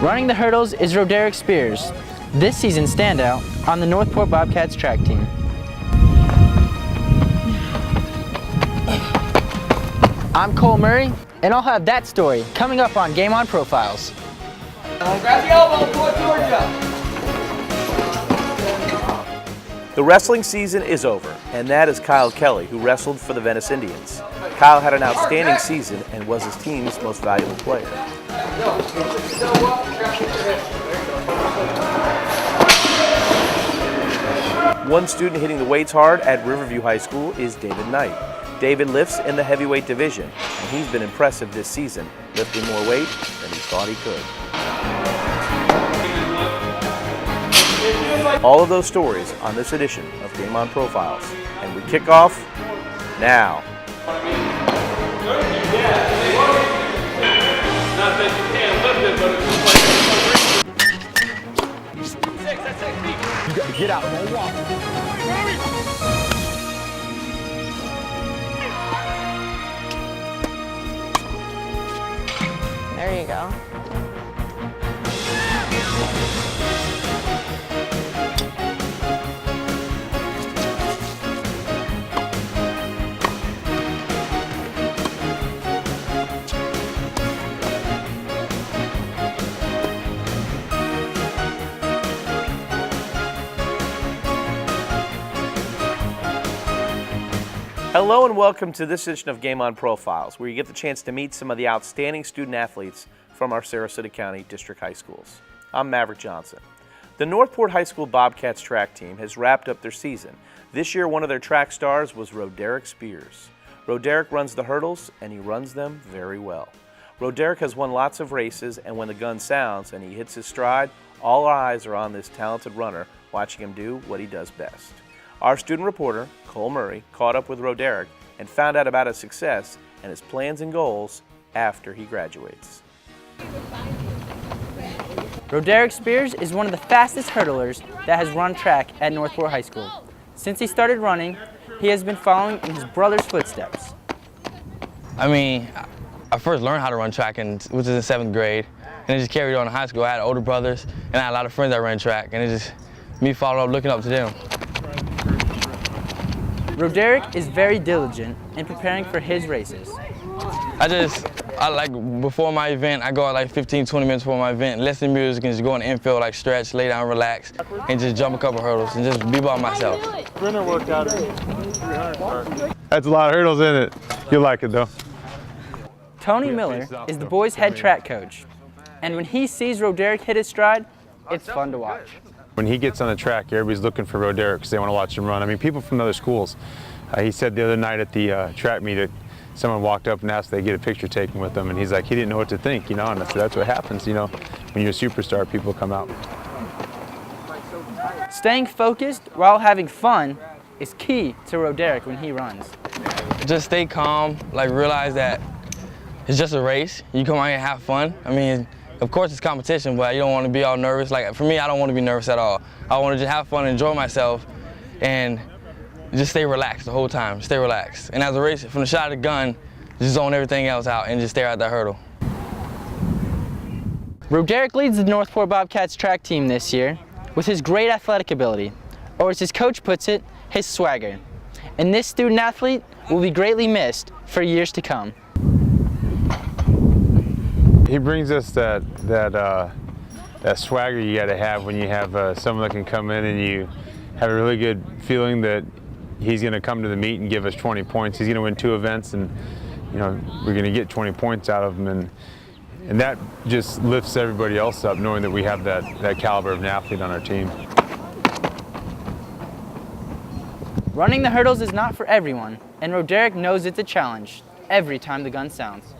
Running the hurdles is Roderick Spears, this season's standout on the Northport Bobcats track team. I'm Cole Murray, and I'll have that story coming up on Game On Profiles. Grab the elbow, pull it towards you. The wrestling season is over, and that is Kyle Kelly, who wrestled for the Venice Indians. Kyle had an outstanding season and was his team's most valuable player. One student hitting the weights hard at Riverview High School is David Knight. David lifts in the heavyweight division, and he's been impressive this season, lifting more weight than he thought he could. All of those stories on this edition of Game On Profiles, and we kick off now. You got to get out, don't walk. There you go. Hello and welcome to this edition of Game On Profiles, where you get the chance to meet some of the outstanding student athletes from our Sarasota County District High Schools. I'm Maverick Johnson. The Northport High School Bobcats track team has wrapped up their season. This year, one of their track stars was Roderick Spears. Roderick runs the hurdles, and he runs them very well. Roderick has won lots of races, and when the gun sounds and he hits his stride, all our eyes are on this talented runner, watching him do what he does best. Our student reporter, Cole Murray, caught up with Roderick and found out about his success and his plans and goals after he graduates. Roderick Spears is one of the fastest hurdlers that has run track at Northport High School. Since he started running, he has been following in his brother's footsteps. I first learned how to run track, which was in 7th grade, and it just carried on in high school. I had older brothers, and I had a lot of friends that ran track, and it just me following up, looking up to them. Roderick is very diligent in preparing for his races. I like before my event, I go out like 15, 20 minutes before my event, listen to music and just go in the infield, like stretch, lay down, relax, and just jump a couple hurdles and just be by myself. Sprinter workout. That's a lot of hurdles in it. You'll like it though. Tony Miller is the boys' head track coach, and when he sees Roderick hit his stride, it's fun to watch. When he gets on the track, everybody's looking for Roderick because they want to watch him run. I mean, people from other schools. He said the other night at the track meet that someone walked up and asked if they get a picture taken with him, and he's like, he didn't know what to think, you know, and that's what happens, you know. When you're a superstar, people come out. Staying focused while having fun is key to Roderick when he runs. Just stay calm, like realize that it's just a race. You come out here and have fun. I mean, of course it's competition, but you don't want to be all nervous. Like for me, I don't want to be nervous at all. I want to just have fun, enjoy myself, and just stay relaxed the whole time. Stay relaxed. And as a race, from the shot of the gun, just zone everything else out and just stare at that hurdle. Roderick leads the Northport Bobcats track team this year with his great athletic ability, or as his coach puts it, his swagger. And this student athlete will be greatly missed for years to come. He brings us that swagger you got to have when you have someone that can come in and you have a really good feeling that he's going to come to the meet and give us 20 points. He's going to win 2 events, and you know we're going to get 20 points out of him, and that just lifts everybody else up, knowing that we have that caliber of an athlete on our team. Running the hurdles is not for everyone, and Roderick knows it's a challenge every time the gun sounds.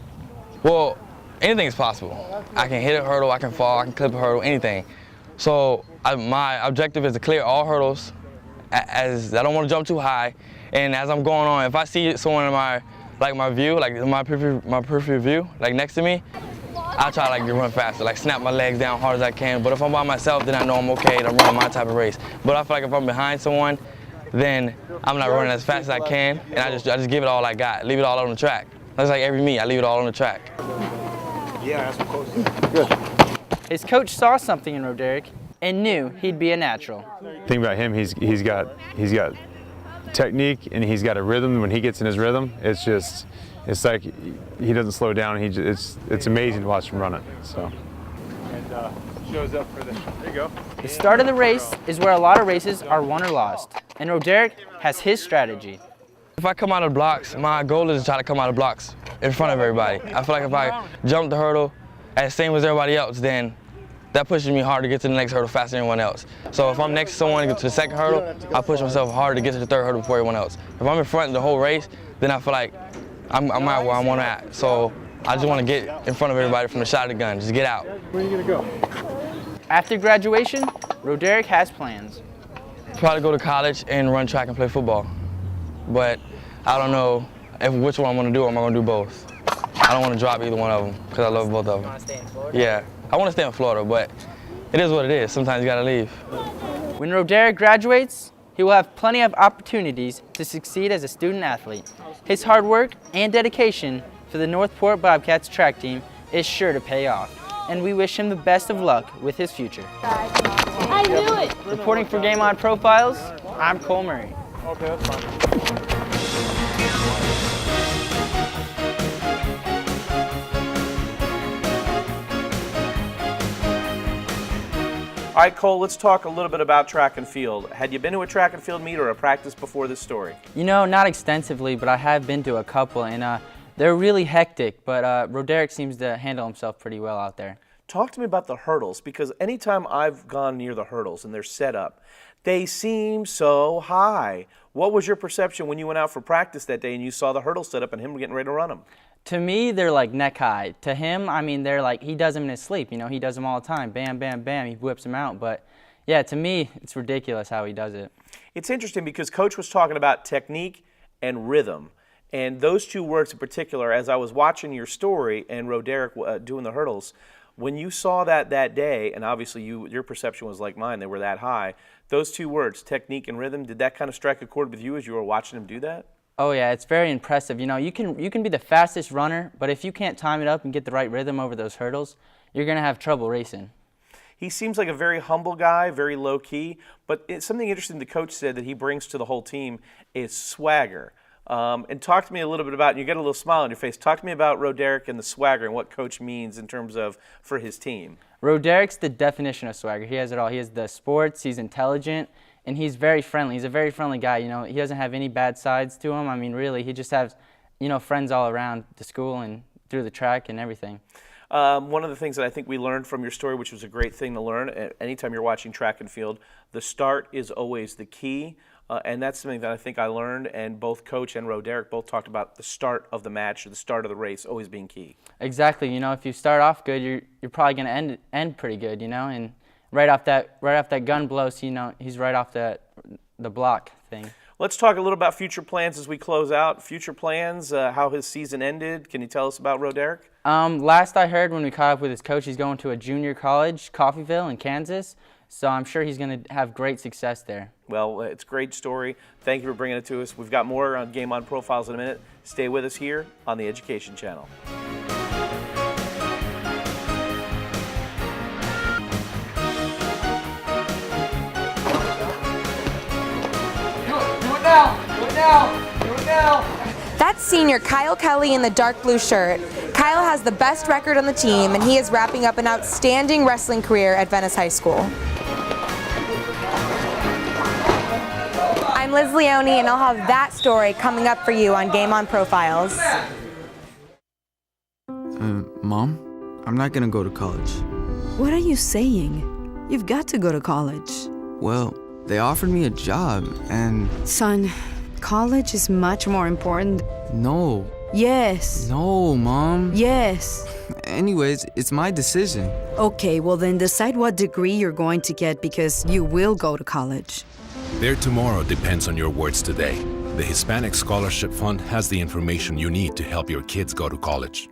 Well, anything is possible. I can hit a hurdle, I can fall, I can clip a hurdle, anything. So my objective is to clear all hurdles. As I don't want to jump too high, and as I'm going on, if I see someone in my view, like my peripheral view, like next to me, I'll try to run faster, like snap my legs down hard as I can. But if I'm by myself, then I know I'm okay and I'm running my type of race. But I feel like if I'm behind someone, then I'm not running as fast as I can, and I just give it all I got, leave it all on the track. That's like every meet, I leave it all on the track. Yeah, that's what coach said. Good. His coach saw something in Roderick and knew he'd be a natural. The thing about him, he's got technique and he's got a rhythm. When he gets in his rhythm, it's like he doesn't slow down. It's amazing to watch him run it. So. And shows up for there you go. The start of the race is where a lot of races are won or lost, and Roderick has his strategy. If I come out of blocks, my goal is to try to come out of blocks in front of everybody. I feel like if I jump the hurdle as same as everybody else, then that pushes me hard to get to the next hurdle faster than anyone else. So if I'm next to someone to get to the second hurdle, I push myself harder to get to the third hurdle before everyone else. If I'm in front the whole race, then I feel like I'm at where I want to at. So I just want to get in front of everybody from the shot of the gun, just get out. Where are you gonna go? After graduation, Roderick has plans. Probably go to college and run track and play football. But I don't know which one I'm going to do or am I going to do both. I don't want to drop either one of them because I love both of them. You want to stay in Florida? Yeah, I want to stay in Florida, but it is what it is. Sometimes you got to leave. When Roderick graduates, he will have plenty of opportunities to succeed as a student athlete. His hard work and dedication for the Northport Bobcats track team is sure to pay off, and we wish him the best of luck with his future. I knew it! Reporting for Game On Profiles, I'm Cole Murray. Okay, that's fine. All right, Cole, let's talk a little bit about track and field. Had you been to a track and field meet or a practice before this story? You know, not extensively, but I have been to a couple, and they're really hectic, but Roderick seems to handle himself pretty well out there. Talk to me about the hurdles, because anytime I've gone near the hurdles and they're set up, they seem so high. What was your perception when you went out for practice that day and you saw the hurdles set up and him getting ready to run them? To me, they're like neck high. To him, I mean, they're like, he does them in his sleep. You know, he does them all the time. Bam, bam, bam, he whips them out. But yeah, to me, it's ridiculous how he does it. It's interesting because Coach was talking about technique and rhythm. And those two words in particular, as I was watching your story and Roderick doing the hurdles, when you saw that day, and obviously your perception was like mine, they were that high, those two words, technique and rhythm, did that kind of strike a chord with you as you were watching him do that? Oh yeah, it's very impressive. You know, you can be the fastest runner, but if you can't time it up and get the right rhythm over those hurdles, you're going to have trouble racing. He seems like a very humble guy, very low-key, but something interesting the coach said that he brings to the whole team is swagger. And talk to me a little bit about, and you get a little smile on your face, talk to me about Roderick and the swagger and what Coach means in terms of for his team. Roderick's the definition of swagger. He has it all. He has the sports, he's intelligent, and he's very friendly. He's a very friendly guy. You know, he doesn't have any bad sides to him. I mean, really, he just has, you know, friends all around the school and through the track and everything. One of the things that I think we learned from your story, which was a great thing to learn, anytime you're watching track and field, the start is always the key. And that's something that I think I learned, and both Coach and Roderick both talked about the start of the match or the start of the race always being key. Exactly. You know, if you start off good, you're probably going to end pretty good, you know, and right off that gun blow, so, you know, he's right off the block thing. Let's talk a little about future plans as we close out. Future plans, how his season ended. Can you tell us about Roderick? Last I heard when we caught up with his coach, he's going to a junior college, Coffeyville in Kansas. So I'm sure he's going to have great success there. Well, it's a great story. Thank you for bringing it to us. We've got more on Game On Profiles in a minute. Stay with us here on the Education Channel. Do it now! Do it now! Do it now! That's senior Kyle Kelly in the dark blue shirt. Kyle has the best record on the team, and he is wrapping up an outstanding wrestling career at Venice High School. I'm Liz Leone, and I'll have that story coming up for you on Game On Profiles. Mom, I'm not gonna go to college. What are you saying? You've got to go to college. Well, they offered me a job, and... Son, college is much more important. No. Yes. No, Mom. Yes. Anyways, it's my decision. Okay, well then decide what degree you're going to get because you will go to college. Their tomorrow depends on your words today. The Hispanic Scholarship Fund has the information you need to help your kids go to college.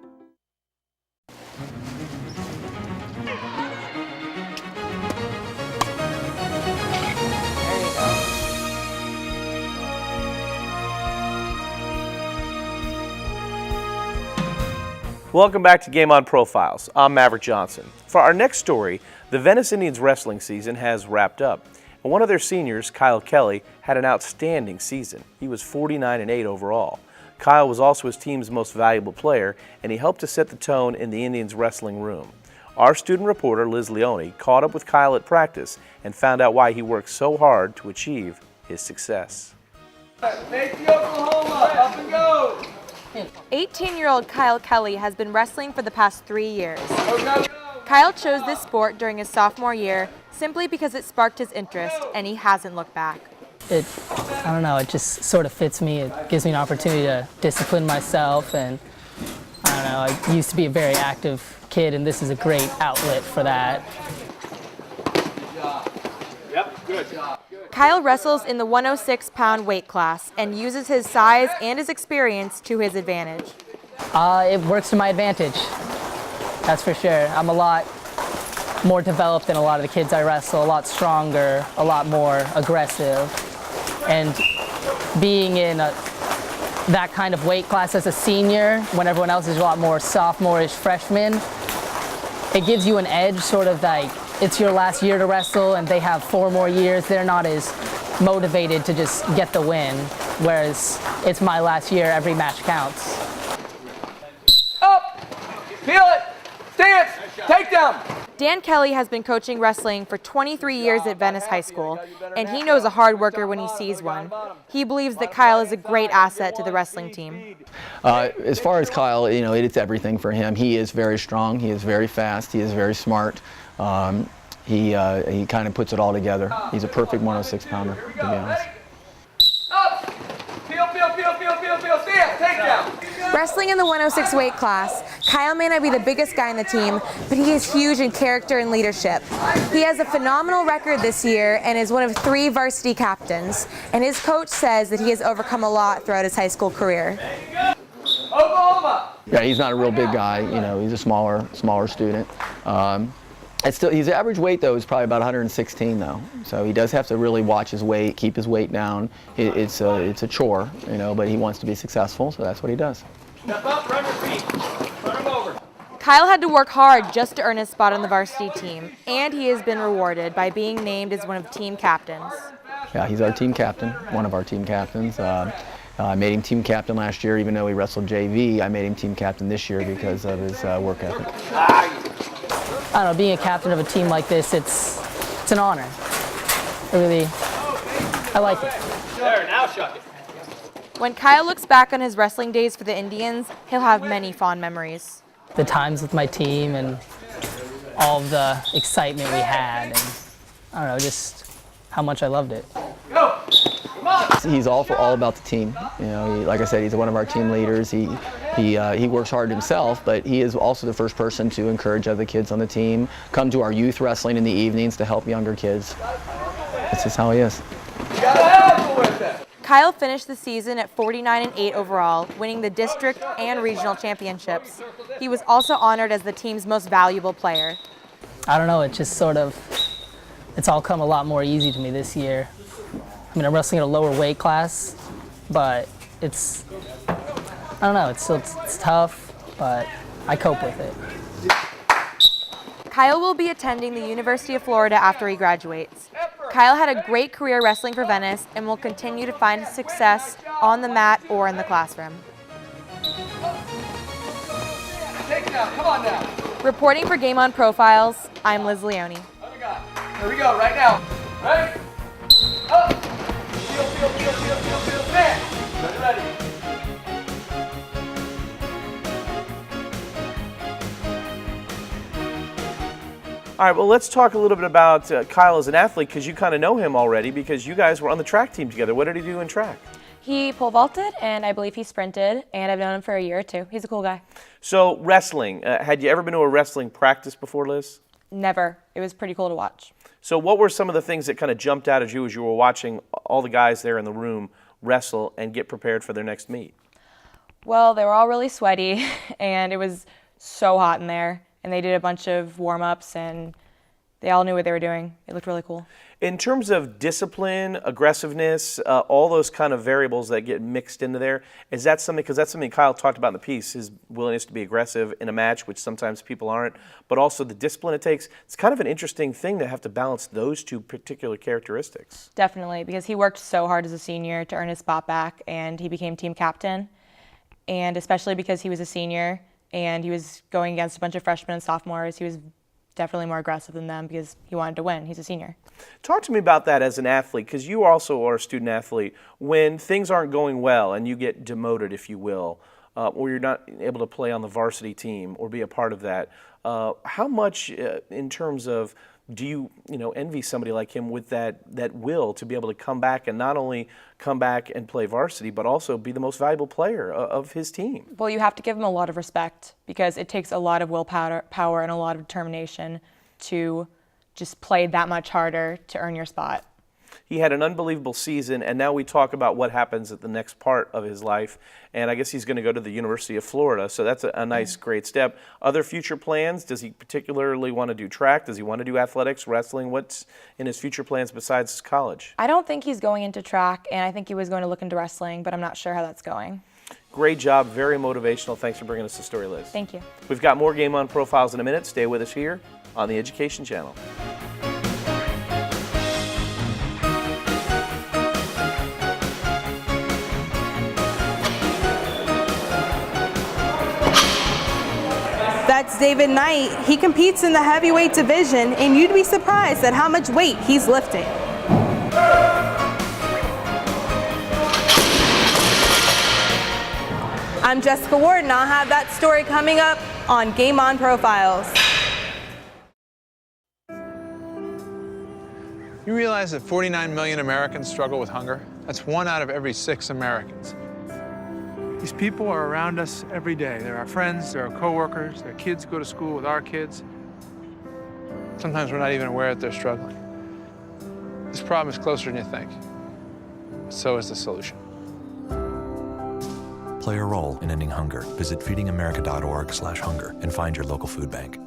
Welcome back to Game On Profiles. I'm Maverick Johnson. For our next story, the Venice Indians wrestling season has wrapped up. And one of their seniors, Kyle Kelly, had an outstanding season. He was 49-8 overall. Kyle was also his team's most valuable player, and he helped to set the tone in the Indians wrestling room. Our student reporter, Liz Leone, caught up with Kyle at practice and found out why he worked so hard to achieve his success. Make the Oklahoma, up and go! 18-year-old Kyle Kelly has been wrestling for the past 3 years. Go, go, go! Kyle chose this sport during his sophomore year simply because it sparked his interest, and he hasn't looked back. I don't know, it just sort of fits me. It gives me an opportunity to discipline myself, and I don't know, I used to be a very active kid, and this is a great outlet for that. Yep, good. Kyle wrestles in the 106-pound weight class and uses his size and his experience to his advantage. It works to my advantage, that's for sure. I'm a lot more developed than a lot of the kids I wrestle, a lot stronger, a lot more aggressive. And being in that kind of weight class as a senior, when everyone else is a lot more sophomore-ish freshman, it gives you an edge, sort of like it's your last year to wrestle and they have 4 more years. They're not as motivated to just get the win, whereas it's my last year, every match counts. Up! Feel it! Stance! Takedown! Dan Kelly has been coaching wrestling for 23 years at Venice High School, and he knows a hard worker when he sees one. He believes that Kyle is a great asset to the wrestling team. As far as Kyle, you know, it's everything for him. He is very strong, he is very fast, he is very smart. He kind of puts it all together. He's a perfect 106-pounder, to be honest. Up! Feel, stance! Takedown! Wrestling in the 106 weight class, Kyle may not be the biggest guy in the team, but he is huge in character and leadership. He has a phenomenal record this year and is one of 3 varsity captains, and his coach says that he has overcome a lot throughout his high school career. Oklahoma! Yeah, he's not a real big guy. You know, he's a smaller student. His average weight, though, is probably about 116, though. So he does have to really watch his weight, keep his weight down. It's a chore, you know, but he wants to be successful, so that's what he does. Step up, run your feet. Turn him over. Kyle had to work hard just to earn his spot on the varsity team, and he has been rewarded by being named as one of team captains. Yeah, he's our team captain, one of our team captains. I made him team captain last year, even though he wrestled JV. I made him team captain this year because of his work ethic. I don't know, being a captain of a team like this, it's an honor. I like it. There, now shuck it. When Kyle looks back on his wrestling days for the Indians, he'll have many fond memories. The times with my team and all of the excitement we had, and I don't know, just how much I loved it. Go! Come on! He's all about the team. You know, like I said, he's one of our team leaders. He works hard himself, but he is also the first person to encourage other kids on the team, come to our youth wrestling in the evenings to help younger kids. That's just how he is. You gotta help with it! Kyle finished the season at 49-8 overall, winning the district and regional championships. He was also honored as the team's most valuable player. I don't know, it just sort of, it's all come a lot more easy to me this year. I mean, I'm wrestling at a lower weight class, but I don't know, it's tough, but I cope with it. Kyle will be attending the University of Florida after he graduates. Kyle had a great career wrestling for Venice and will continue to find success on the mat or in the classroom. Take down, come on now. Reporting for Game On Profiles, I'm Liz Leone. Here we go, right now. Ready? Up! Feel, stand! Ready? All right, well, let's talk a little bit about Kyle as an athlete, because you kind of know him already because you guys were on the track team together. What did he do in track? He pole vaulted, and I believe he sprinted, and I've known him for a year or 2. He's a cool guy. So wrestling, had you ever been to a wrestling practice before, Liz? Never. It was pretty cool to watch. So what were some of the things that kind of jumped out at you as you were watching all the guys there in the room wrestle and get prepared for their next meet? Well, they were all really sweaty, and it was so hot in there, and they did a bunch of warm-ups, and they all knew what they were doing. It looked really cool. In terms of discipline, aggressiveness, all those kind of variables that get mixed into there, is that something, because that's something Kyle talked about in the piece, his willingness to be aggressive in a match, which sometimes people aren't, but also the discipline it takes. It's kind of an interesting thing to have to balance those two particular characteristics. Definitely, because he worked so hard as a senior to earn his spot back, and he became team captain. And especially because he was a senior and he was going against a bunch of freshmen and sophomores, he was definitely more aggressive than them because he wanted to win. He's a senior. Talk to me about that as an athlete, because you also are a student athlete. When things aren't going well and you get demoted, if you will, or you're not able to play on the varsity team or be a part of that, how much in terms of do you envy somebody like him with that will to be able to come back and not only come back and play varsity, but also be the most valuable player of his team? Well, you have to give him a lot of respect because it takes a lot of willpower and a lot of determination to just play that much harder to earn your spot. He had an unbelievable season, and now we talk about what happens at the next part of his life. And I guess he's going to go to the University of Florida, so that's a nice, great step. Other future plans? Does he particularly want to do track? Does he want to do athletics, wrestling? What's in his future plans besides college? I don't think he's going into track, and I think he was going to look into wrestling, but I'm not sure how that's going. Great job, very motivational. Thanks for bringing us the story, Liz. Thank you. We've got more Game On Profiles in a minute. Stay with us here on the Education Channel. That's David Knight. He competes in the heavyweight division, and you'd be surprised at how much weight he's lifting. I'm Jessica Ward, and I'll have that story coming up on Game On Profiles. You realize that 49 million Americans struggle with hunger? That's 1 out of every 6 Americans. These people are around us every day. They're our friends, they're our coworkers, their kids go to school with our kids. Sometimes we're not even aware that they're struggling. This problem is closer than you think. So is the solution. Play a role in ending hunger. Visit feedingamerica.org/hunger and find your local food bank.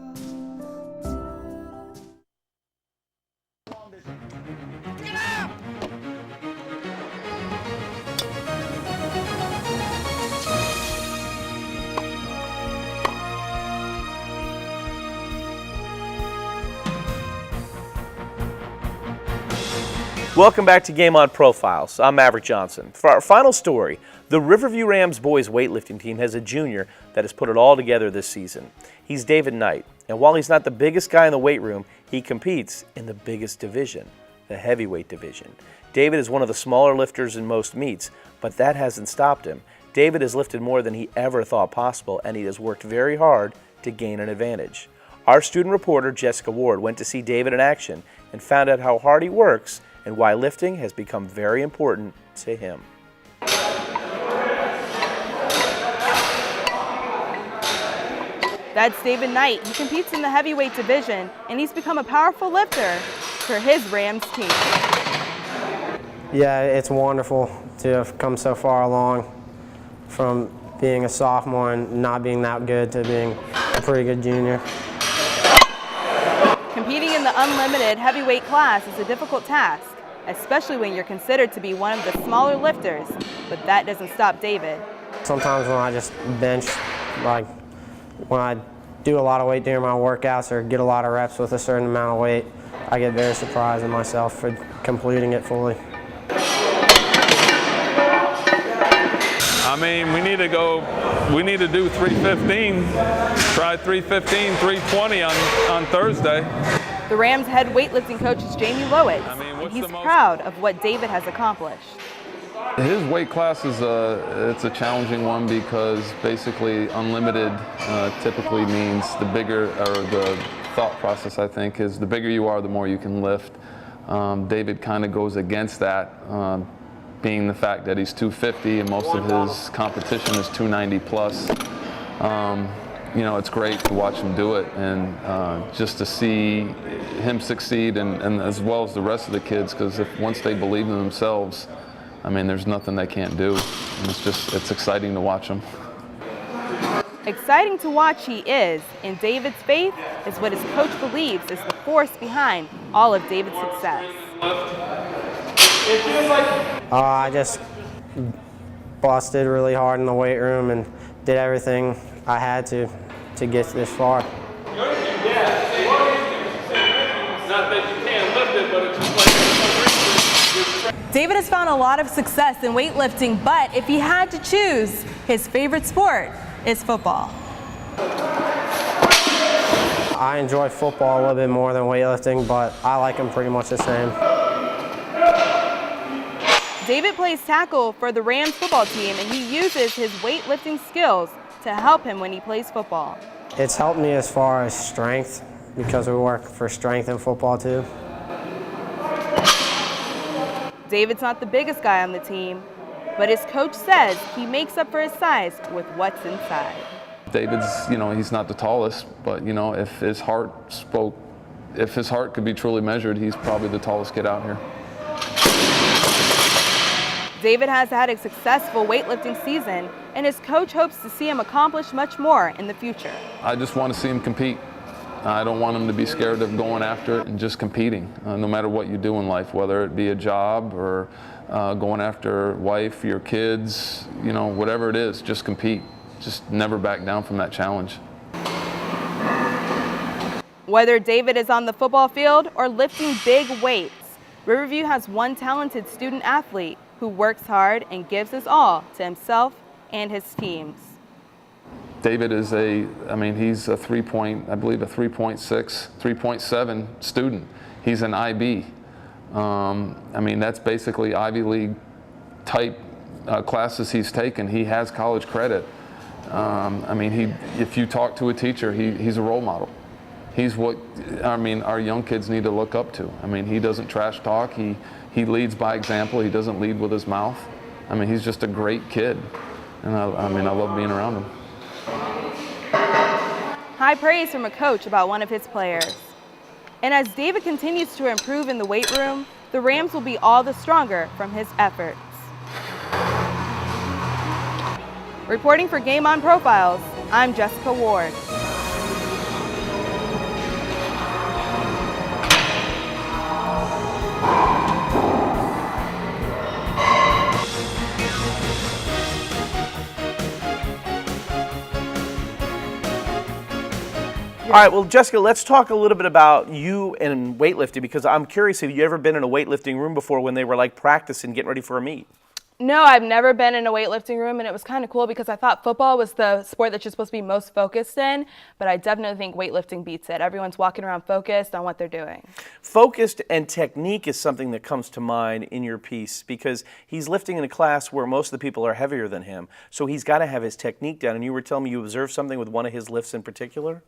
Welcome back to Game On Profiles. I'm Maverick Johnson. For our final story, the Riverview Rams boys weightlifting team has a junior that has put it all together this season. He's David Knight, and while he's not the biggest guy in the weight room, he competes in the biggest division, the heavyweight division. David is one of the smaller lifters in most meets, but that hasn't stopped him. David has lifted more than he ever thought possible, and he has worked very hard to gain an advantage. Our student reporter, Jessica Ward, went to see David in action and found out how hard he works and why lifting has become very important to him. That's David Knight. He competes in the heavyweight division, and he's become a powerful lifter for his Rams team. Yeah, it's wonderful to have come so far along from being a sophomore and not being that good to being a pretty good junior. Competing in the unlimited heavyweight class is a difficult task, especially when you're considered to be one of the smaller lifters, but that doesn't stop David. Sometimes when I just bench, like when I do a lot of weight during my workouts or get a lot of reps with a certain amount of weight, I get very surprised in myself for completing it fully. I mean, we need to do 315, try 315, 320 on Thursday. The Rams head weightlifting coach is Jamie Lowitz, and he's proud of what David has accomplished. His weight class is it's a challenging one because basically unlimited typically means the bigger, or the thought process I think is the bigger you are, the more you can lift. David kind of goes against that, being the fact that he's 250 and most of his competition is 290 plus. You know, it's great to watch him do it and just to see him succeed and as well as the rest of the kids, because once they believe in themselves, I mean, there's nothing they can't do. And it's exciting to watch them. Exciting to watch he is, and David's faith is what his coach believes is the force behind all of David's success. I just busted really hard in the weight room and did everything I had to get this far. Not that you can't lift it, but it's just like David has found a lot of success in weightlifting, but if he had to choose, his favorite sport is football. I enjoy football a little bit more than weightlifting, but I like them pretty much the same. David plays tackle for the Rams football team, and he uses his weightlifting skills to help him when he plays football. It's helped me as far as strength, because we work for strength in football too. David's not the biggest guy on the team, but his coach says he makes up for his size with what's inside. David's, he's not the tallest, but if his heart could be truly measured, he's probably the tallest kid out here. David has had a successful weightlifting season, and his coach hopes to see him accomplish much more in the future. I just want to see him compete. I don't want him to be scared of going after it and just competing, no matter what you do in life, whether it be a job or going after wife, your kids, whatever it is, just compete. Just never back down from that challenge. Whether David is on the football field or lifting big weights, Riverview has one talented student athlete who works hard and gives his all to himself and his teams. David is he's a 3.7 student. He's an IB. That's basically Ivy League type classes he's taken. He has college credit. If you talk to a teacher, he's a role model. He's what, our young kids need to look up to. He doesn't trash talk. He leads by example. He doesn't lead with his mouth. He's just a great kid. And I love being around him. High praise from a coach about one of his players. And as David continues to improve in the weight room, the Rams will be all the stronger from his efforts. Reporting for Game On Profiles, I'm Jessica Ward. All right, well, Jessica, let's talk a little bit about you and weightlifting, because I'm curious, have you ever been in a weightlifting room before when they were like practicing, getting ready for a meet? No, I've never been in a weightlifting room, and it was kind of cool because I thought football was the sport that you're supposed to be most focused in, but I definitely think weightlifting beats it. Everyone's walking around focused on what they're doing. Focused and technique is something that comes to mind in your piece, because he's lifting in a class where most of the people are heavier than him, so he's got to have his technique down, and you were telling me you observed something with one of his lifts in particular?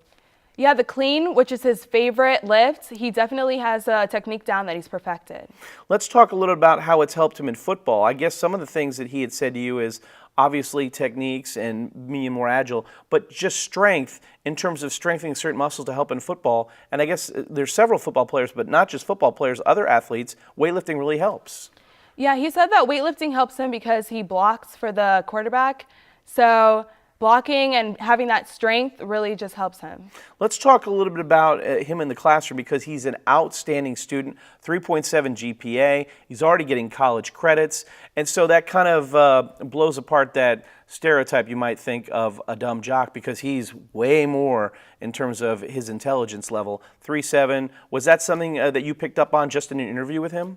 Yeah, the clean, which is his favorite lift, he definitely has a technique down that he's perfected. Let's talk a little about how it's helped him in football. I guess some of the things that he had said to you is obviously techniques and being more agile, but just strength in terms of strengthening certain muscles to help in football. And I guess there's several football players, but not just football players, other athletes, weightlifting really helps. Yeah, he said that weightlifting helps him because he blocks for the quarterback. So blocking and having that strength really just helps him. Let's talk a little bit about him in the classroom, because he's an outstanding student, 3.7 GPA. He's already getting college credits. And so that kind of blows apart that stereotype you might think of a dumb jock, because he's way more in terms of his intelligence level. 3.7, was that something that you picked up on just in an interview with him?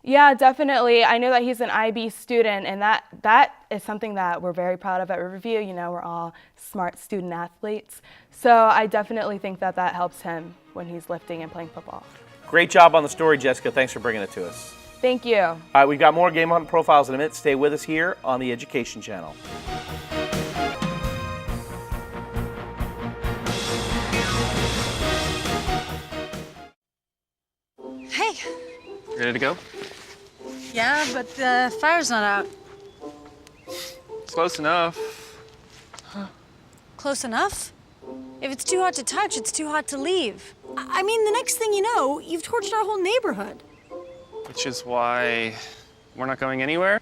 Yeah, definitely. I know that he's an IB student, and that is something that we're very proud of at Riverview. You know, we're all smart student athletes. So I definitely think that that helps him when he's lifting and playing football. Great job on the story, Jessica. Thanks for bringing it to us. Thank you. All right, we've got more Game On Profiles in a minute. Stay with us here on the Education Channel. Hey. Ready to go? Yeah, but the fire's not out. Close enough. Close enough? If it's too hot to touch, it's too hot to leave. I mean, the next thing you know, you've torched our whole neighborhood. Which is why we're not going anywhere?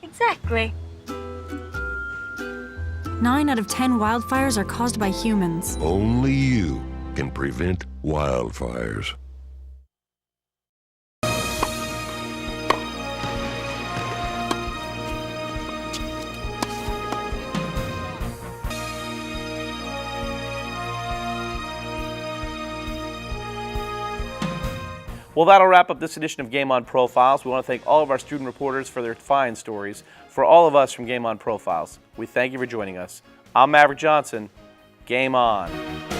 Exactly. 9 out of 10 wildfires are caused by humans. Only you can prevent wildfires. Well, that'll wrap up this edition of Game On Profiles. We want to thank all of our student reporters for their fine stories. For all of us from Game On Profiles, we thank you for joining us. I'm Maverick Johnson. Game on.